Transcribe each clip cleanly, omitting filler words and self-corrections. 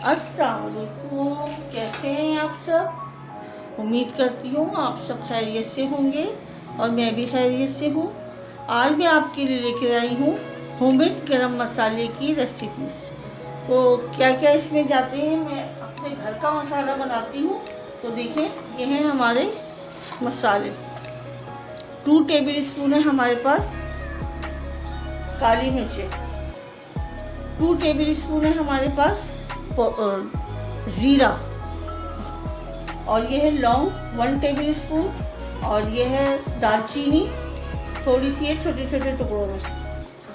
अस्सलाम वालेकुम, कैसे हैं आप सब। उम्मीद करती हूँ आप सब खैरियत से होंगे और मैं भी खैरियत से हूँ। आज मैं आपके लिए लेकर आई हूँ होममेड गरम मसाले की रेसिपीज़। तो क्या क्या इसमें जाते हैं, मैं अपने घर का मसाला बनाती हूँ। तो देखें, ये हैं हमारे मसाले। 2 टेबल स्पून है हमारे पास काली मिर्चें, 2 टेबल स्पून है हमारे पास ज़ीरा, और ये है लौंग 1 टेबल स्पून, और ये है दालचीनी थोड़ी सी है छोटे छोटे टुकड़ों में,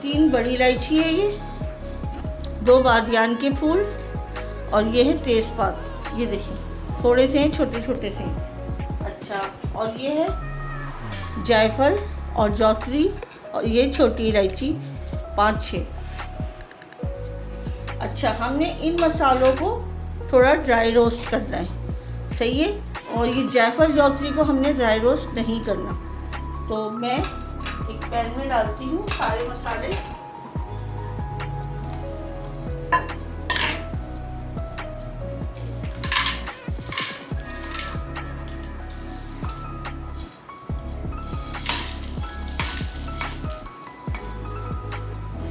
3 बड़ी इलायची है, ये 2 बादियान के फूल, और ये है तेज़पात, ये देखिए थोड़े से हैं छोटे छोटे से। अच्छा, और ये है जायफल और जौतरी, और ये छोटी इलायची 5-6। अच्छा, हमने इन मसालों को थोड़ा ड्राई रोस्ट करना है, सही है। और ये जायफल जौतरी को हमने ड्राई रोस्ट नहीं करना। तो मैं एक पैन में डालती हूँ सारे मसाले।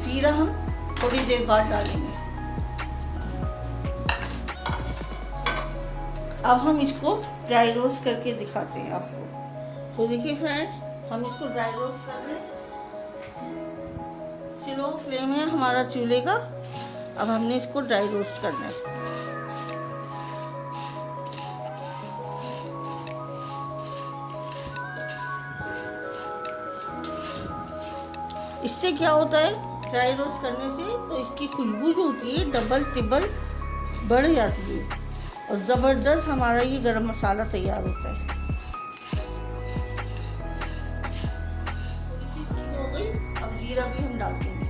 जीरा हम थोड़ी देर बाद डालेंगे। अब हम इसको ड्राई रोस्ट करके दिखाते हैं आपको। तो देखिए फ्रेंड्स, हम इसको ड्राई रोस्ट कर रहे हैं। स्लो फ्लेम है हमारा चूल्हे का। अब हमने इसको ड्राई रोस्ट करना है। इससे क्या होता है, ड्राई रोस्ट करने से तो इसकी खुशबू जो होती है डबल टिबल बढ़ जाती है और ज़बरदस्त हमारा ये गरम मसाला तैयार होता है। हो गई, अब जीरा भी हम डाल देंगे,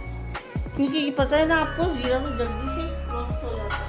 क्योंकि ये पता है ना आपको, जीरा तो जल्दी से रोस्ट हो जाता है।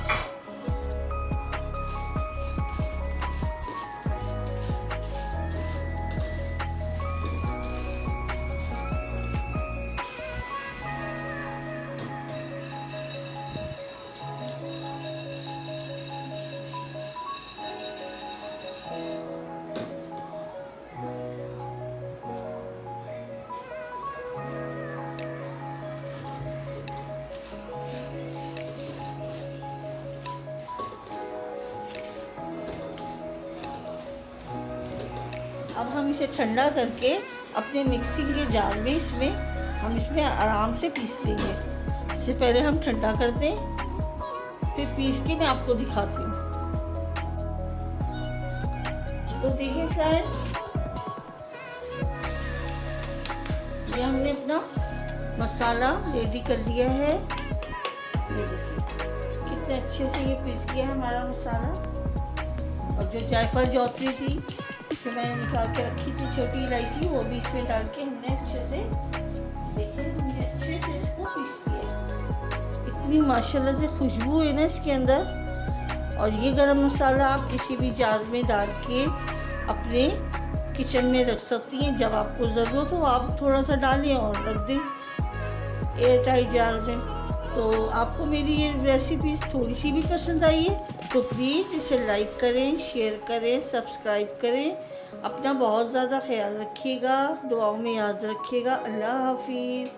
अब हम इसे ठंडा करके अपने मिक्सिंग के जार में हम इसमें आराम से पीस लेंगे। इससे पहले हम ठंडा करते हैं, फिर पीस के मैं आपको दिखाती हूँ। तो देखिए फ्रेंड्स, ये हमने अपना मसाला रेडी कर लिया है। ये देखिए कितने अच्छे से ये पीस गया है हमारा मसाला। और जो जायफल जौतरी थी जो मैंने निकाल के रखी थी, छोटी इलायची, वो भी इसमें डाल के हमने अच्छे से, देखिए हमने अच्छे से इसको पीस लिया। इतनी माशाल्लाह से खुशबू है ना इसके अंदर। और ये गरम मसाला आप किसी भी जार में डाल के अपने किचन में रख सकती हैं। जब आपको ज़रूरत हो आप थोड़ा सा डालें और रख दें एयर टाइट जार में। तो आपको मेरी ये रेसिपी थोड़ी सी भी पसंद आई है तो प्लीज़ इसे लाइक करें, शेयर करें, सब्सक्राइब करें। अपना बहुत ज़्यादा ख्याल रखिएगा, दुआओं में याद रखिएगा। अल्लाह हाफिज़।